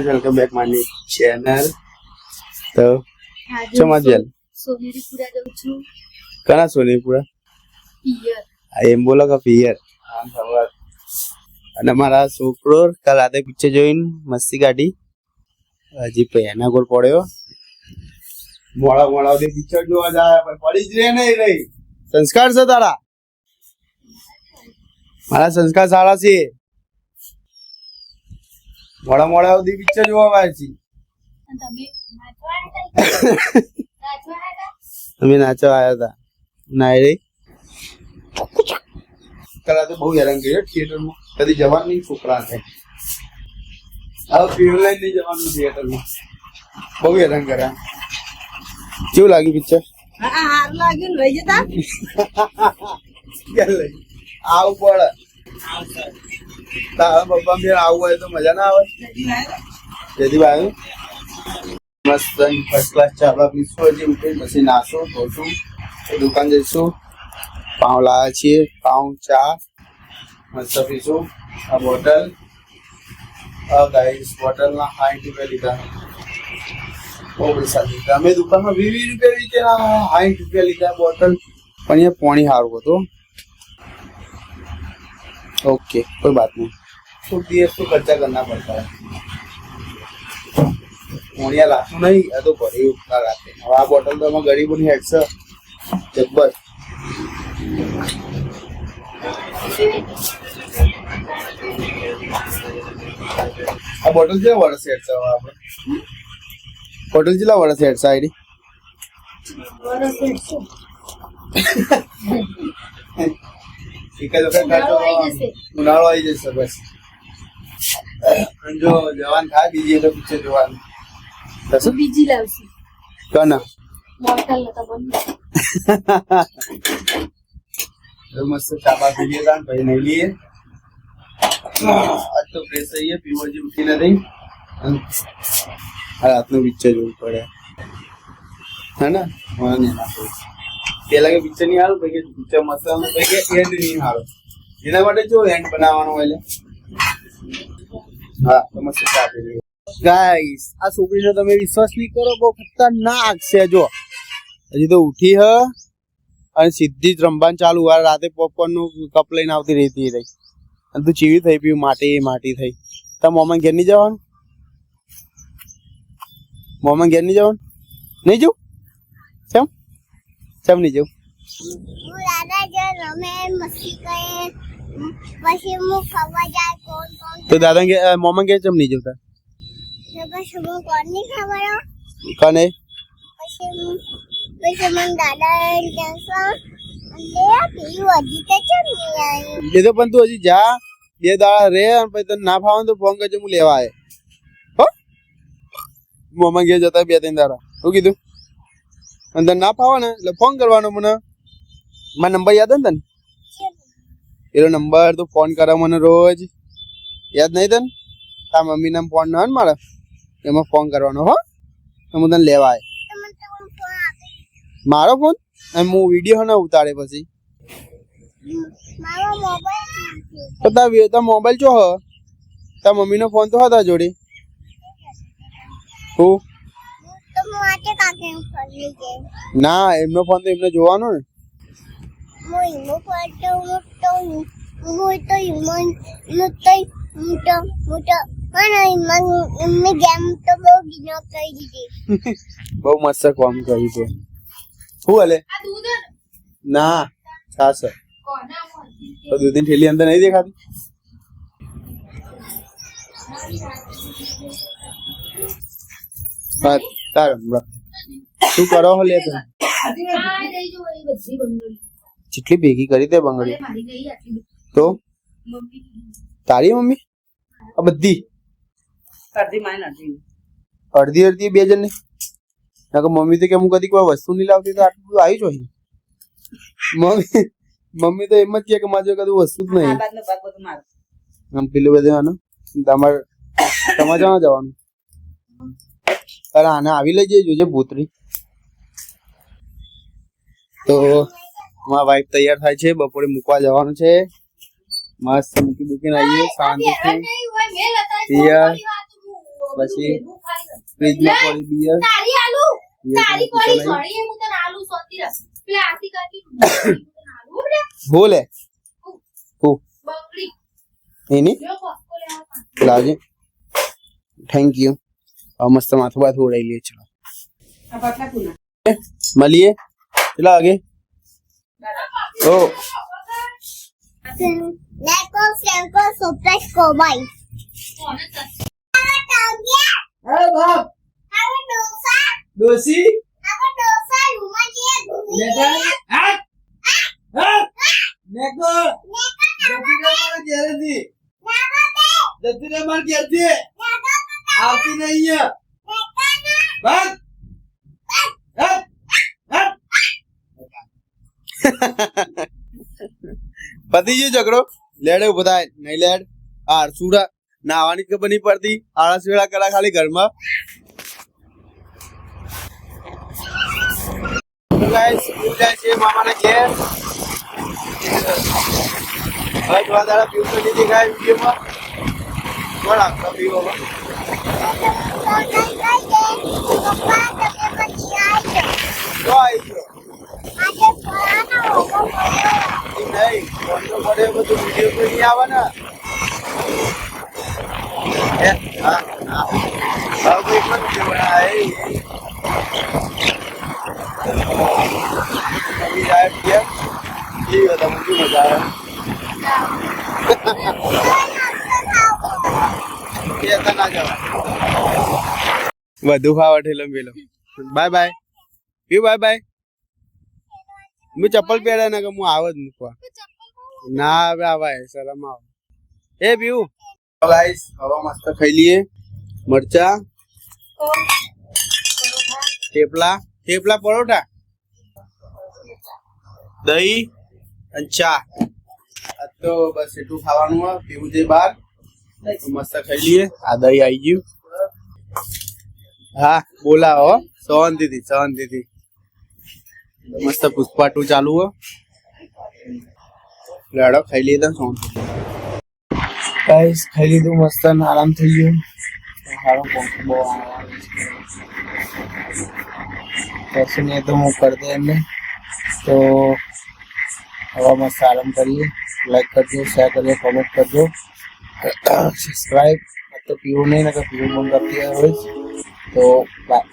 Welcome back માની channel. તો ચમાજલ સોનેરીપુરા જાઉં છું. કના સોનેરીપુરા? પિયર. એમ બોલો કે પિયર. હા ખબર. અને મારા છોકરો કાલ રાતે પિક્ચર જોઈને મસ્તી કાઢી. હજી પહેના ગોળ પડ્યો. મોડા મોડા સુધી પિક્ચર જોવા જાય પણ પડી જ રે નહીં રહી. સંસ્કાર છે તારા? મારા સંસ્કાર સારા છે. મોડા મોડા સુધી પિક્ચર જોવા આવે છે. અમે નાચવા આવ્યા હતા. ના રે કલા તો બહુ હેરાન કર્યો થિયેટરમાં. કદી જવાનું નહીં છોકરા છે. હવે ફિલ્મ લઈને નહીં જવાનું થિયેટરમાં. બહુ હેરાન કર્યા. કેવું લાગ્યું પિક્ચર? સારું લાગ્યું. લઈ જતા આવું પડે. તારા પપ્પા બેન આવું હોય તો મજા ના આવે. જયદીભાઈ મસ્ત ફર્સ્ટ ક્લાસ ચા પીશું. હજી ઉઠી પછી નાશું ધોશું દુકાન જઈશું. પાઉં લાવ્યા છીએ. પાઉં ચા મસ્ત પીશું. આ બોટલ ગાઈસ બોટલના 60 રૂપિયા લીધા. બહુ પૈસા લીધા. અમે દુકાનમાં 20 રૂપિયા લીધે 60 રૂપિયા લીધા બોટલ. પણ અહીંયા પાણી સારું હતું. ओके कोई बात नहीं. तो दिए तो खर्चा करना पड़ता है. मोड़िया लाखों नहीं है तो बड़े उपकार आते हैं. अब आ बोतल तो हमारे गरीबों की हेड से जब्बर. आ बोतल जिला वाला सेट से वहाँ पर बोतल जिला वाला सेट से आईडी उनाळो आई जैसे बस. जो जवान था बीजी तो पीछे जवान તો બીજી લાવશું. कना બોટલ નતા બંધ. तो मस्त चाबा पी लिया था भाई नहीं लिए. आज तो फ्रेश सही है. पीवर जी उठी ना रही. रात में पिक्चर जो पड़े है ना वहाँ नहीं ना પેલા કે પિક્ચર નહીં હારું પછી પિક્ચર મસ્ત આવે પછી કે એન્ડ નહીં હારો. એના માટે જો એન્ડ બનાવવાનો હોય એટલે હા તો મસ્ત ચાપી લે. ગાઈસ આ છોકરીનો તમે વિશ્વાસ નહીં કરો. બહુ ખતરનાક છે. જો હજી તો ઉઠી હ અને સીધી જ રમવાનું ચાલુ. આ રાતે પોપકોર્ન નું કપ લઈને આવતી રહેતી રહી. અને તું ચીવી થઈ પીવું માટી થઈ. તો મોમાં ઘેર નહીં જવાનું? મોમાં ઘેર નહીં જવાનું? નહીં જવું? કેમ કેમ નહીં જવું? હું દાદા જો રમે મસ્તી કરે પછી હું ખાવા જાય કોણ તો દાદા કે મોમાં ઘેર કેમ નહીં જતા? પછી હું કોણ નહીં ખાવાનો કને પછી મને દાદા જશે અને પીવું હજી તો ચમ નહીં આવી. એ તો પણ તું હજી જા 2 દાડા રે અને પછી તને ના ફાવે તો ફોન કરજે હું લેવા આવે. હો મોમાં ઘેર જતા 2-3 દાડા શું કીધું? અને તને ના ફાવે ને એટલે ફોન કરવાનો મને. મારો નંબર યાદ ને તને? એનો નંબર તો ફોન કરે મને રોજ. યાદ નહીં તને? તારા મમ્મીના ફોન ના હોય ને મારા એમાં ફોન કરવાનો. હો હું તને લેવા આવે. મારો ફોન અને હું વિડીયો ને ઉતારે પછી મારો મોબાઈલ તો તારા મોબાઈલ ચો હ? તારા મમ્મીનો ફોન તો હતા જોડે. હું તો હું આજે કાકે ફોન લઈ ગઈ. ના એમનો ફોન તો એમને જોવાનો ને. હું ઈમો ફોટો મોટો અને એમને ગેમ તો બહુ ગીનો કરી દીધી. બહુ મસ્ત કામ કર્યું છે. શું હાલે? આ દૂધ હે ને? ના છાસ છે. કોના મોં? તો દૂધની થેલી અંદર નહીં દેખાતી? હા તાર શું કરો હો લે તમે? આ લઈ જો એ બધી બંગડી. જેટલી ભેગી કરી તે બંગડી મારી ગઈ આટલી તો મમ્મી તારી મમ્મી આ બધી અડધી માય નથી. અડધી અડધી 2 જણ ની. મમ્મી તો કે હું કદી કોઈ વસ્તુ નહીં લાવતી તો આટલું બધું આવી જોઈએ. મમ્મી તો એમ જ કે મારે કદી વસ્તુ જ નહીં. આમ પેલું બધું આનું તમારે ક્યાં જવાનું? અરે આને આવી લઈ જઈએ જોજે ભૂતરી. તો મારા વાઈફ તૈયાર થાય છે, બપોરે મૂકવા જવાનું છે. મસ્ત મૂકી મૂકીને આવીએ શાંતિથી. બિયર પછી ફ્રીજમાં પડી બિયર. બોલે એની લાવજે. Thank you. મસ્ત માથું બાથું ઉડાઈ લઈએ. ચલો મળીએ કેટલા વાગે? ઓ Lego, Lego, Super Cowboy. અરે બાપ Aku dosa, ડોસી aku dosa rumah dia નેકો જતી રે મારા ઘરેથી. જતી રે મારા ઘરેથી. આવતી નહીં ભાગ. પતી ગયો ઝઘડો. લેડ ઉભો થાય નહીં લેડ. આ સુડા નાવાની ખબર નહીં પડતી. આળસ વેળા કરા ખાલી ઘરમાં. સ્કૂલ જાય છે મામાના ઘેર. હવે થોડા દાડા પીવું તો નહીં દેખાય વિડીયોમાં. કોણ આપતા પીવામાં? તો આવી ગયો નહીં. ફોનનો પડે બધું વિડીયો તો નહીં આવે ને. હા હા હવે એક જ કેવડા જાય પીએ. એ બધા મોટી મજા આવે. ના જવા વધુ ખાવા ઠેલો પેલો. બાય બાય પીવું. Bye bye. હું ચપ્પલ પહેર્યા ને કે હું આવ જ મૂકવા. ના હવે આવાય શરમ આવે. એ પીવું. ગાઈસ હવે મસ્ત ખાઈ લઈએ. મરચા થેપલા થેપલા પરોઠા દહીં અને ચા. આ તો બસ એટલું ખાવાનું હોય. પીવું છે બહાર. મસ્ત ખાઈ લઈએ. આ દહીં આવી ગયું. હા બોલાવો શાંતિથી શાંતિથી. મસ્ત પુષ્પા 2 ચાલુ હો. લાડો ખાઈ લીધા શાંતિ. ગાઈસ ખાઈ લીધું મસ્ત આરામ થઈ ગયો. સારો પંખો બહુ બેસીને તો હું કરી દે એમને. તો હવે મસ્ત આરામ કરીએ. લાઈક કરજો, શેર કરજો, કોમેન્ટ કરજો, સબસ્ક્રાઈબ. તો પીવું નહીં ને કે પીવું બંધ કરતી હોય. તો બાય.